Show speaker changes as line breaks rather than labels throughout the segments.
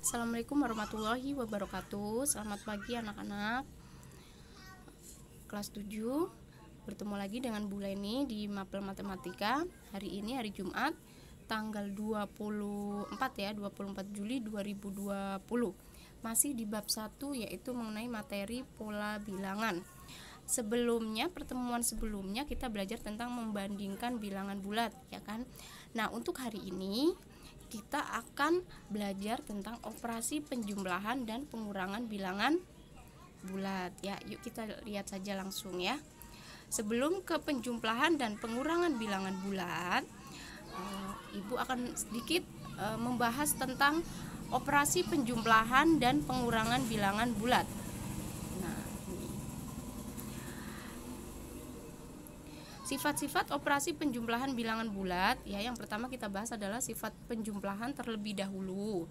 Assalamualaikum warahmatullahi wabarakatuh. Selamat pagi anak-anak kelas 7. Bertemu lagi dengan Bu Leni di Mapel Matematika. Hari ini hari Jumat tanggal 24 Juli 2020. Masih di bab 1, yaitu mengenai materi pola bilangan. Pertemuan sebelumnya kita belajar tentang membandingkan bilangan bulat, ya kan? Nah, untuk hari ini kita akan belajar tentang operasi penjumlahan dan pengurangan bilangan bulat, ya. Yuk kita lihat saja langsung, ya. Sebelum ke penjumlahan dan pengurangan bilangan bulat, Ibu akan sedikit membahas tentang operasi penjumlahan dan pengurangan bilangan bulat. Sifat-sifat operasi penjumlahan bilangan bulat, ya, yang pertama kita bahas adalah sifat penjumlahan terlebih dahulu.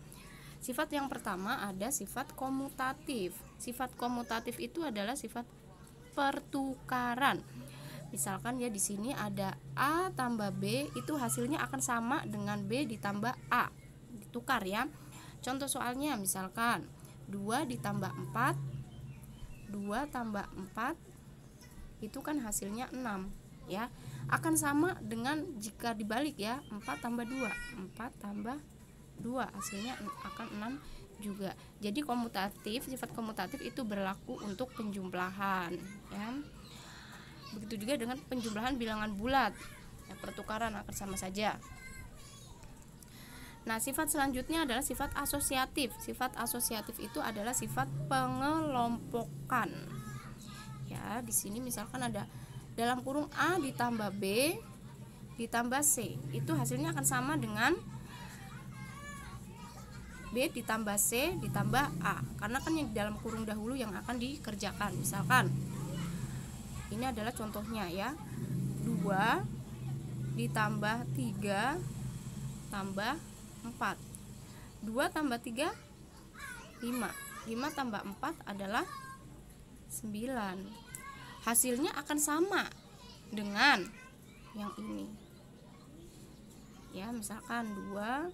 Sifat yang pertama ada sifat komutatif. Sifat komutatif itu adalah sifat pertukaran. Misalkan ya di sini ada A tambah B, itu hasilnya akan sama dengan B ditambah A. Ditukar, ya. Contoh soalnya misalkan 2 ditambah 4, 2 tambah 4 itu kan hasilnya 6. Ya, akan sama dengan jika dibalik, ya, 4 tambah 2, 4 tambah 2 hasilnya akan 6 juga. Jadi sifat komutatif itu berlaku untuk penjumlahan, ya. Begitu juga dengan penjumlahan bilangan bulat, ya, pertukaran akan sama saja. Nah, sifat selanjutnya adalah sifat asosiatif. Sifat asosiatif itu adalah sifat pengelompokan. Ya, di sini misalkan ada dalam kurung A ditambah B ditambah C, itu hasilnya akan sama dengan B ditambah C ditambah A, karena kan yang di dalam kurung dahulu yang akan dikerjakan. Misalkan ini adalah contohnya, ya, 2 ditambah 3 tambah 4, 2 tambah 3 5, 5 tambah 4 adalah 9. Hasilnya akan sama dengan yang ini, ya. Misalkan 2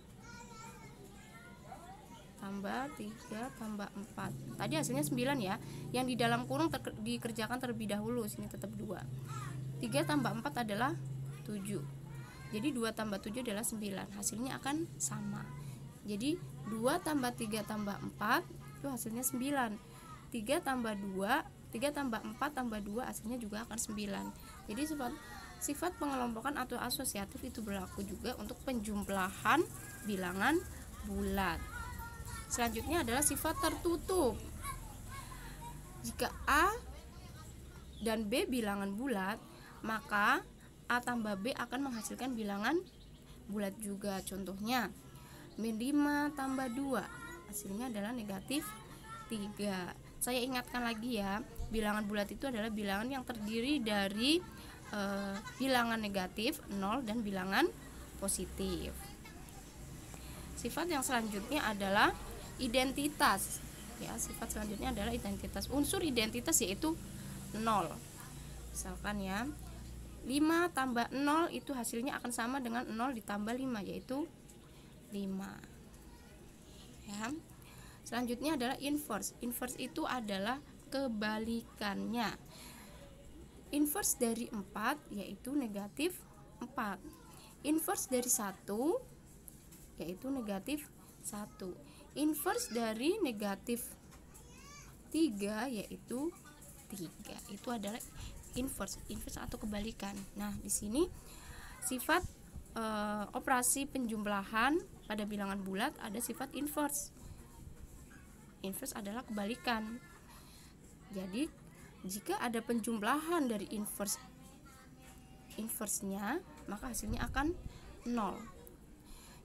tambah 3 tambah 4, tadi hasilnya 9, ya. Yang di dalam kurung dikerjakan terlebih dahulu, sini tetap 2. 3 tambah 4 adalah 7. Jadi 2 tambah 7 adalah 9. Hasilnya akan sama. Jadi 2 tambah 3 tambah 4 itu hasilnya 9. 3 tambah 2, 3 tambah 4 tambah 2 hasilnya juga akan 9. Jadi sifat pengelompokan atau asosiatif itu berlaku juga untuk penjumlahan bilangan bulat. Selanjutnya adalah sifat tertutup. Jika A dan B bilangan bulat, maka A tambah B akan menghasilkan bilangan bulat juga. Contohnya min 5 tambah 2 hasilnya adalah negatif 3. Saya ingatkan lagi, ya, bilangan bulat itu adalah bilangan yang terdiri dari bilangan negatif 0 dan bilangan positif. Sifat yang selanjutnya adalah identitas. Ya, sifat selanjutnya adalah identitas. Unsur identitas yaitu 0. Misalkan, ya, 5 tambah 0 itu hasilnya akan sama dengan 0 ditambah 5, yaitu 5. Ya. Selanjutnya adalah inverse. Inverse itu adalah kebalikannya. Inverse dari 4 yaitu negatif 4. Inverse dari 1 yaitu negatif 1. Inverse dari negatif 3 yaitu 3. Itu adalah inverse atau kebalikan. Nah, di sini sifat operasi penjumlahan pada bilangan bulat ada sifat inverse. Inverse adalah kebalikan. Jadi jika ada penjumlahan dari inverse-nya, maka hasilnya akan 0.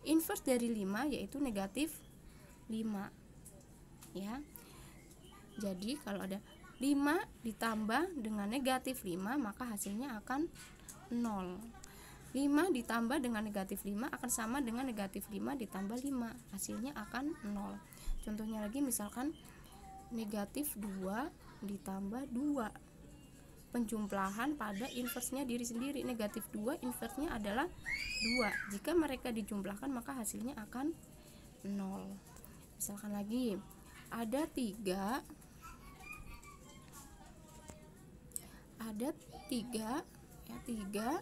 Inverse dari 5 yaitu negatif 5. Ya. Jadi kalau ada 5 ditambah dengan negatif 5, maka hasilnya akan 0. 5 ditambah dengan negatif 5 akan sama dengan negatif 5 ditambah 5, hasilnya akan 0. Contohnya lagi, misalkan negatif 2 ditambah 2. Penjumlahan pada inversnya diri sendiri. Negatif 2 inversnya adalah 2. Jika mereka dijumlahkan maka hasilnya akan 0. Misalkan lagi ada 3 ya, 3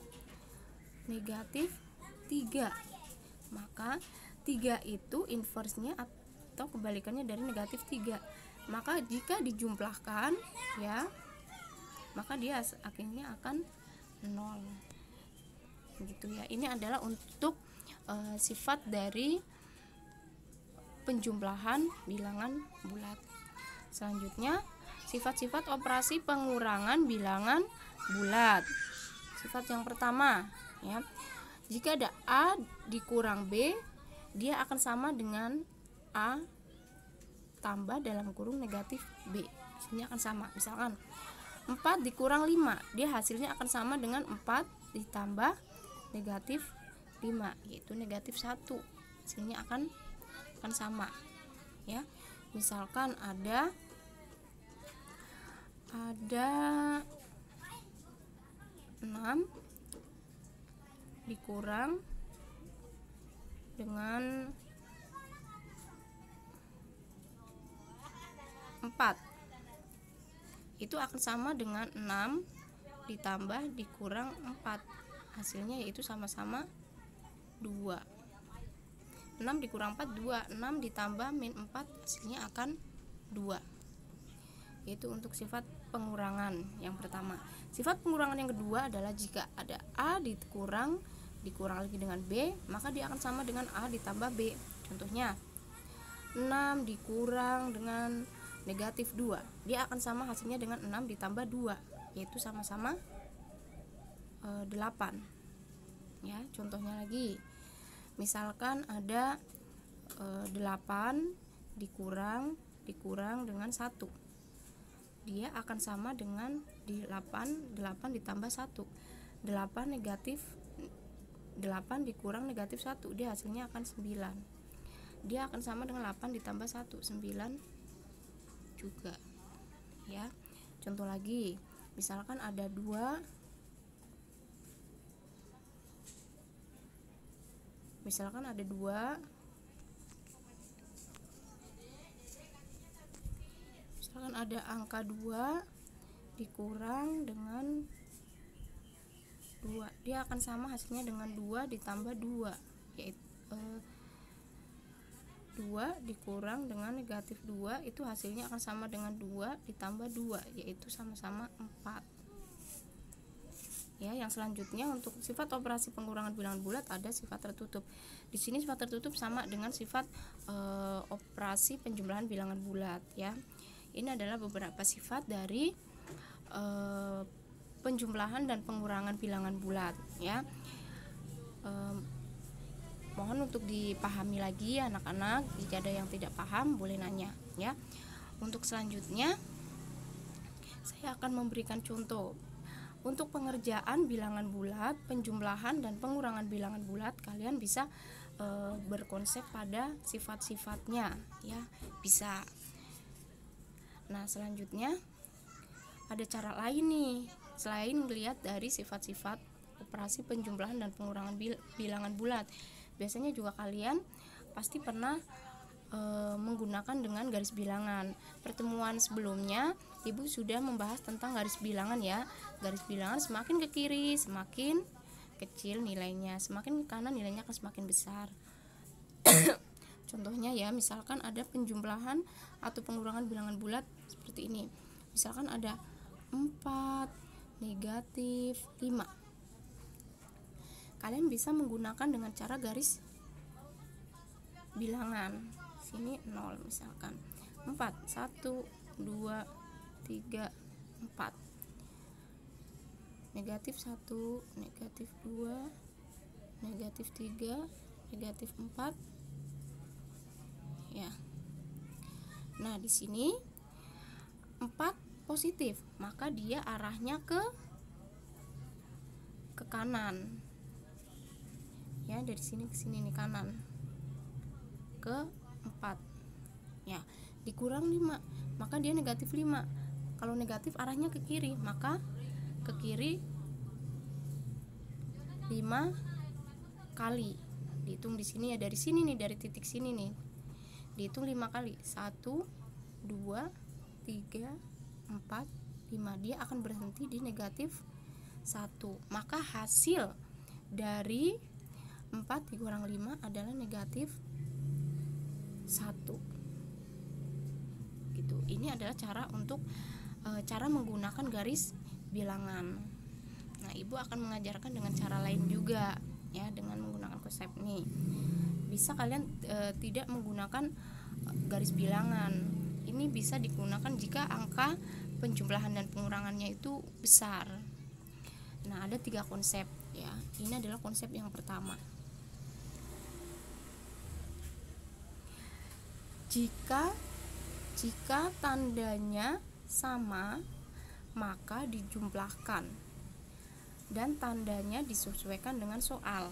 negatif 3, maka 3 itu inversenya atau kebalikannya dari negatif 3. Maka jika dijumlahkan ya, maka dia akhirnya akan 0 gitu ya. Ini adalah untuk sifat dari penjumlahan bilangan bulat. Selanjutnya sifat-sifat operasi pengurangan bilangan bulat. Sifat yang pertama ya, jika ada A dikurang B, dia akan sama dengan A tambah dalam kurung negatif B. Hasilnya akan sama. Misalkan 4 dikurang 5, dia hasilnya akan sama dengan 4 ditambah negatif 5, yaitu negatif 1. Hasilnya akan sama ya. Misalkan ada 6 dikurang dengan 4, itu akan sama dengan 6 ditambah dikurang 4, hasilnya yaitu sama-sama 2. 6 dikurang 4 2, 6 ditambah min 4 hasilnya akan 2. Itu untuk sifat pengurangan yang pertama. Sifat pengurangan yang kedua adalah jika ada A dikurang lagi dengan B, maka dia akan sama dengan A ditambah B. Contohnya 6 dikurang dengan negatif 2, dia akan sama hasilnya dengan 6 ditambah 2, yaitu sama-sama 8 ya. Contohnya lagi, misalkan ada 8 dikurang dengan 1, dia akan sama dengan 8 ditambah 1, 8 negatif 8 dikurang negatif 1, dia hasilnya akan 9. Dia akan sama dengan 8 ditambah 1, 9 juga ya. Contoh lagi, misalkan ada 2 misalkan ada angka 2 dikurang dengan 2, dia akan sama hasilnya dengan 2 ditambah 2, yaitu 2 dikurang dengan negatif 2, itu hasilnya akan sama dengan 2 ditambah 2, yaitu sama-sama 4 ya. Yang selanjutnya untuk sifat operasi pengurangan bilangan bulat ada sifat tertutup. Di sini sifat tertutup sama dengan sifat operasi penjumlahan bilangan bulat ya. Ini adalah beberapa sifat dari penjumlahan dan pengurangan bilangan bulat ya. Mohon untuk dipahami lagi ya anak-anak, jika ada yang tidak paham boleh nanya ya. Untuk selanjutnya saya akan memberikan contoh. Untuk pengerjaan bilangan bulat, penjumlahan dan pengurangan bilangan bulat, kalian bisa berkonsep pada sifat-sifatnya ya, bisa. Nah, selanjutnya ada cara lain nih selain melihat dari sifat-sifat operasi penjumlahan dan pengurangan bilangan bulat. Biasanya juga kalian pasti pernah menggunakan dengan garis bilangan. Pertemuan sebelumnya Ibu sudah membahas tentang garis bilangan ya. Garis bilangan semakin ke kiri semakin kecil nilainya, semakin ke kanan nilainya akan semakin besar. Contohnya ya, misalkan ada penjumlahan atau pengurangan bilangan bulat seperti ini. Misalkan ada 4 negatif 5. Kalian bisa menggunakan dengan cara garis bilangan. Sini 0 misalkan. 4 1 2 3 4. Negatif 1, negatif 2, negatif 3, negatif 4. Ya. Nah, di sini 4 positif, maka dia arahnya ke kanan. Ya, dari sini ke sini nih, kanan. Ke 4. Ya, dikurang 5, maka dia negatif 5. Kalau negatif arahnya ke kiri, maka ke kiri 5 kali. Dihitung di sini ya, dari sini nih, dari titik sini nih. dihitung 5 kali, 1, 2, 3, 4, 5. Dia akan berhenti di negatif 1. Maka hasil dari 4 dikurang 5 adalah negatif 1. Gitu. Ini adalah cara untuk cara menggunakan garis bilangan. Nah, Ibu akan mengajarkan dengan cara lain juga ya, dengan menggunakan konsep ini. Bisa kalian tidak menggunakan garis bilangan. Ini bisa digunakan jika angka penjumlahan dan pengurangannya itu besar. Nah, ada 3 konsep ya. Ini adalah konsep yang pertama. Jika tandanya sama, maka dijumlahkan dan tandanya disesuaikan dengan soal.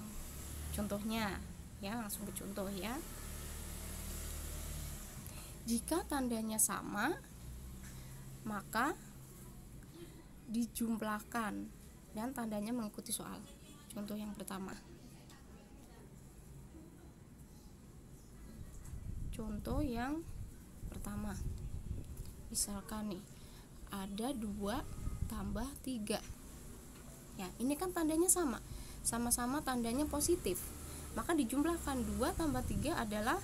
Contohnya ya, langsung ke contoh ya. Jika tandanya sama, maka dijumlahkan dan tandanya mengikuti soal. Contoh yang pertama. Contoh yang pertama. Misalkan nih, ada 2 tambah 3. Ya, ini kan tandanya sama. Sama-sama tandanya positif. Maka dijumlahkan 2 tambah 3 adalah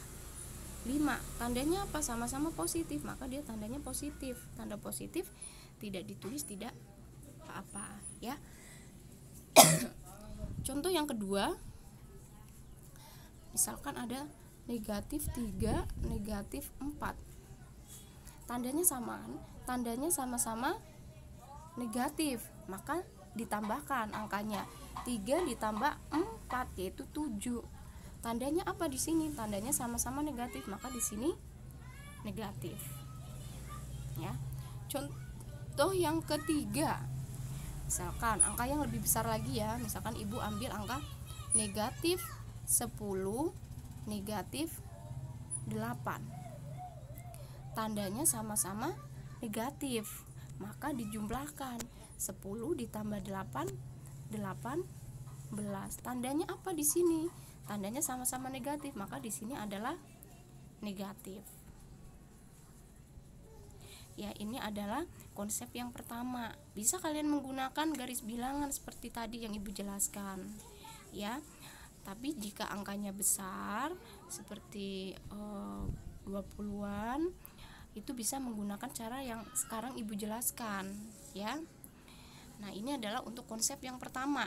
5. Tandanya apa? Sama-sama positif, maka dia tandanya positif. Tanda positif tidak ditulis tidak apa-apa ya. Contoh yang kedua, misalkan ada negatif 3, negatif 4. Tandanya sama kan? Tandanya sama-sama negatif, maka ditambahkan angkanya. 3 ditambah 4 yaitu 7. Tandanya apa di sini? Tandanya sama-sama negatif, maka di sini negatif. Ya. Contoh yang ketiga. Misalkan angka yang lebih besar lagi ya. Misalkan Ibu ambil angka negatif 10, negatif 8. Tandanya sama-sama negatif, maka dijumlahkan. 10 ditambah 8, 18. Tandanya apa di sini? Tandanya sama-sama negatif, maka di sini adalah negatif. Ya, ini adalah konsep yang pertama. Bisa kalian menggunakan garis bilangan seperti tadi yang Ibu jelaskan. Ya. Tapi jika angkanya besar seperti 20-an, itu bisa menggunakan cara yang sekarang Ibu jelaskan, ya. Nah, ini adalah untuk konsep yang pertama.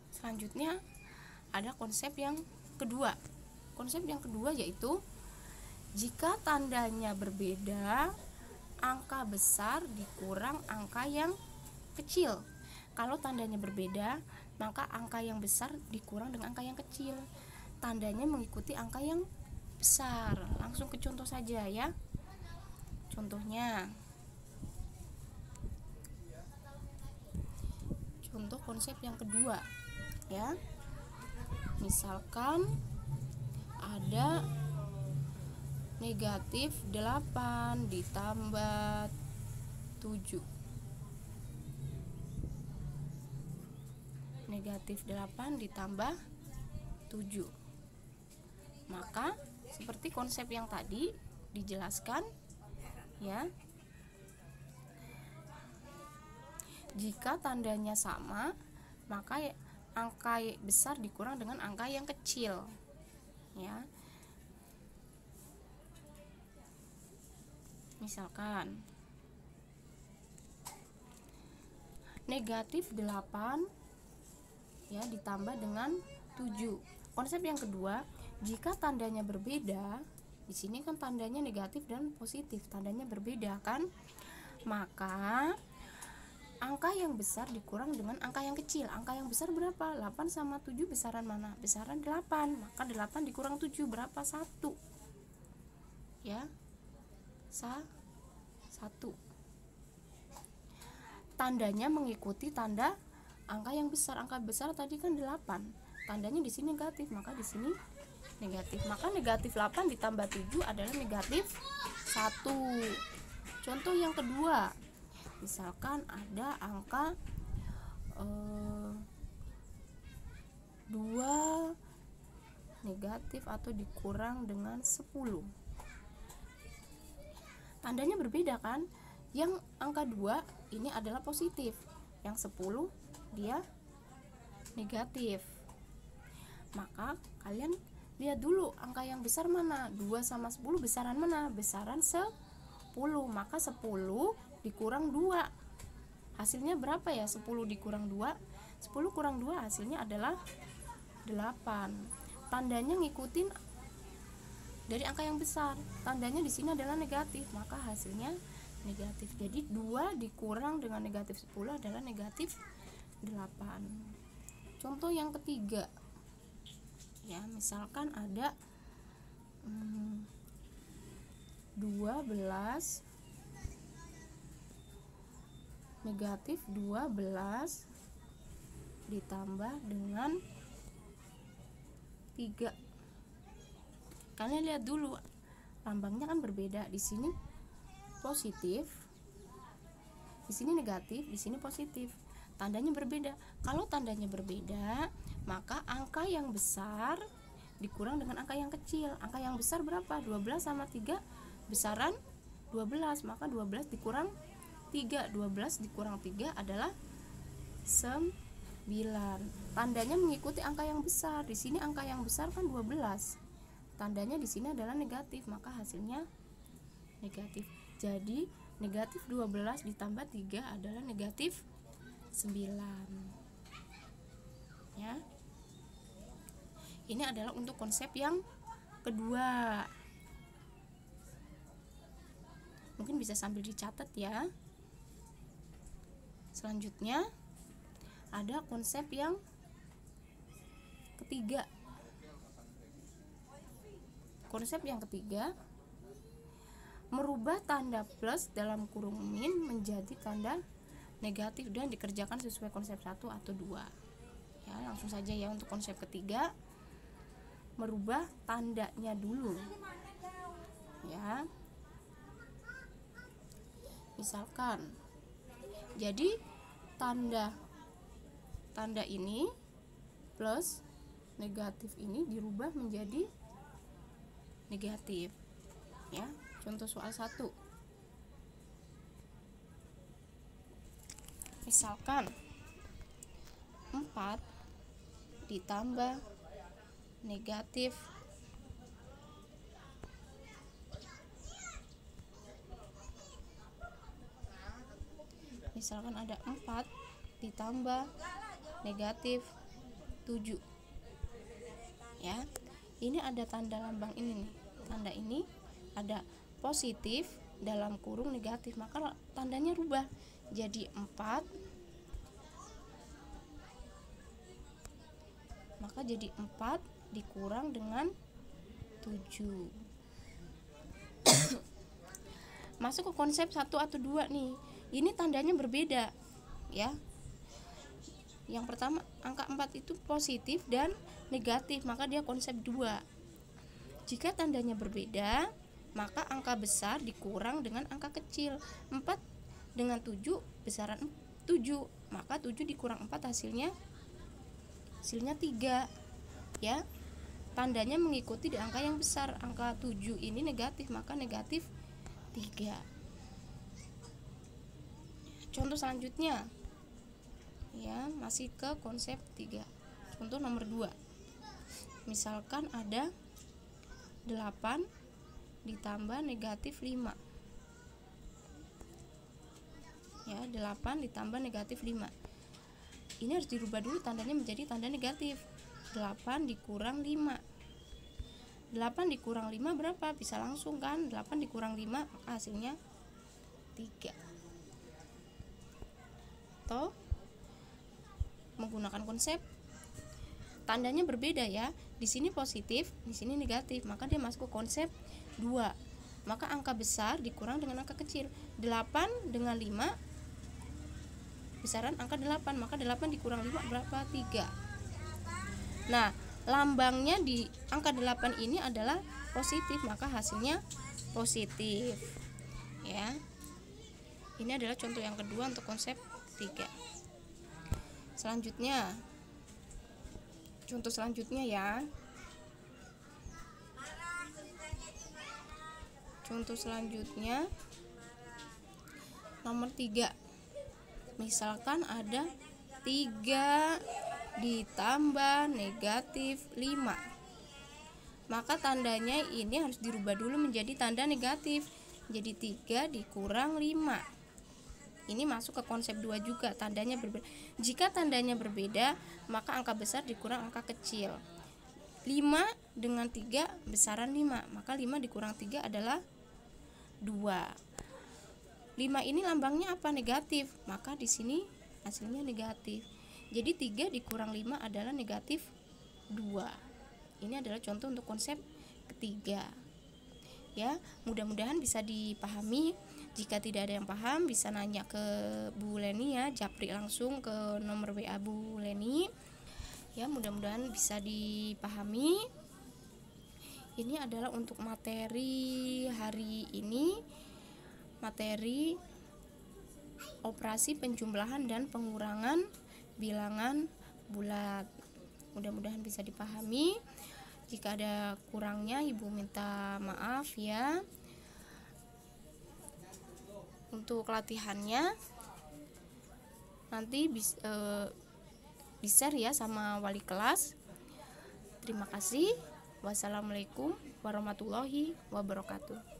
Selanjutnya ada konsep yang kedua. Konsep yang kedua yaitu jika tandanya berbeda, angka besar dikurang angka yang kecil. Kalau tandanya berbeda, maka angka yang besar dikurang dengan angka yang kecil. Tandanya mengikuti angka yang besar. Langsung ke contoh saja ya. Contohnya, contoh konsep yang kedua ya. Misalkan ada negatif 8 ditambah 7. Negatif 8 ditambah 7. Maka seperti konsep yang tadi dijelaskan ya. Jika tandanya sama, maka angka besar dikurang dengan angka yang kecil ya. Misalkan negatif 8 ya ditambah dengan 7. Konsep yang kedua, jika tandanya berbeda, di sini kan tandanya negatif dan positif, tandanya berbeda kan? Maka angka yang besar dikurang dengan angka yang kecil. Angka yang besar berapa? 8 sama 7 besaran mana? Besaran 8. Maka 8 dikurang 7 berapa? 1. Ya. 1. Tandanya mengikuti tanda angka yang besar. Angka besar tadi kan 8. Tandanya di sini negatif, maka di sini negatif. Maka negatif 8 ditambah 7 adalah negatif 1. Contoh yang kedua, misalkan ada angka 2 negatif atau dikurang dengan 10. Tandanya berbeda kan? Yang angka 2 ini adalah positif, yang 10 dia negatif. Maka kalian lihat dulu angka yang besar mana, 2 sama 10 besaran mana? Besaran 10. Maka 10 dikurang 2 hasilnya berapa ya? 10 dikurang 2, 10 kurang 2 hasilnya adalah 8. Tandanya ngikutin dari angka yang besar, tandanya di sini adalah negatif, maka hasilnya negatif. Jadi 2 dikurang dengan negatif 10 adalah negatif 8. Contoh yang ketiga ya, misalkan ada 12 negatif 12 ditambah dengan 3. Kalian lihat dulu lambangnya kan berbeda, di sini positif, di sini negatif, di sini positif. Tandanya berbeda. Kalau tandanya berbeda, maka angka yang besar dikurang dengan angka yang kecil. Angka yang besar berapa? 12 sama 3 besaran 12, maka 12 dikurang 3. 12 dikurang 3 adalah 9. Tandanya mengikuti angka yang besar. Di sini angka yang besar kan 12. Tandanya di sini adalah negatif, maka hasilnya negatif. Jadi negatif 12 ditambah 3 adalah negatif 9. Ya. Ini adalah untuk konsep yang kedua. Mungkin bisa sambil dicatat ya. Selanjutnya ada konsep yang ketiga. Konsep yang ketiga, merubah tanda plus dalam kurung min menjadi tanda negatif dan dikerjakan sesuai konsep 1 atau 2. Ya, langsung saja ya untuk konsep ketiga. Merubah tandanya dulu. Ya. Misalkan jadi tanda ini plus negatif ini dirubah menjadi negatif. Ya, contoh soal 1. Misalkan 4 ditambah negatif 4 ditambah negatif 7. Ya. Ini ada tanda lambang ini nih. Tanda ini ada positif dalam kurung negatif, maka tandanya rubah jadi 4. Maka jadi 4 dikurang dengan 7. Masuk ke konsep 1 atau 2 nih. Ini tandanya berbeda ya. Yang pertama angka 4 itu positif dan negatif, maka dia konsep 2. Jika tandanya berbeda, maka angka besar dikurang dengan angka kecil. 4 dengan 7 besaran 7, maka 7 dikurang 4 hasilnya 3. Ya. Tandanya mengikuti di angka yang besar. Angka 7 ini negatif, maka negatif 3. Contoh selanjutnya. Ya, masih ke konsep 3. Contoh nomor 2. Misalkan ada 8 ditambah negatif 5. Ya, 8 ditambah negatif 5. Ini harus dirubah dulu tandanya menjadi tanda negatif. 8 dikurang 5. 8 dikurang 5 berapa? Bisa langsung kan? 8 dikurang 5 maka hasilnya 3. Atau menggunakan konsep tandanya berbeda ya. Di sini positif, di sini negatif, maka dia masuk ke konsep 2. Maka angka besar dikurang dengan angka kecil. 8 dengan 5 besaran angka 8, maka 8 dikurang 5 berapa? 3. Nah, lambangnya di angka 8 ini adalah positif, maka hasilnya positif. Ya. Ini adalah contoh yang kedua untuk konsep 3. Selanjutnya, contoh selanjutnya ya. Contoh selanjutnya nomor 3. Misalkan ada 3 ditambah negatif 5. Maka tandanya ini harus dirubah dulu menjadi tanda negatif. Jadi 3 dikurang 5. Ini masuk ke konsep 2 juga, tandanya berbeda. Jika tandanya berbeda, maka angka besar dikurang angka kecil. 5 dengan 3 besaran 5, maka 5 dikurang 3 adalah 2. 5 ini lambangnya apa? Negatif, maka di sini hasilnya negatif. Jadi 3 dikurang 5 adalah negatif 2. Ini adalah contoh untuk konsep ketiga. Ya, mudah-mudahan bisa dipahami. Jika tidak ada yang paham, bisa nanya ke Bu Leni ya, japri langsung ke nomor WA Bu Leni. Ya, mudah-mudahan bisa dipahami. Ini adalah untuk materi hari ini, materi operasi penjumlahan dan pengurangan bilangan bulat. Mudah-mudahan bisa dipahami. Jika ada kurangnya, Ibu minta maaf ya. Untuk latihannya nanti di-share ya sama wali kelas. Terima kasih. Wassalamualaikum warahmatullahi wabarakatuh.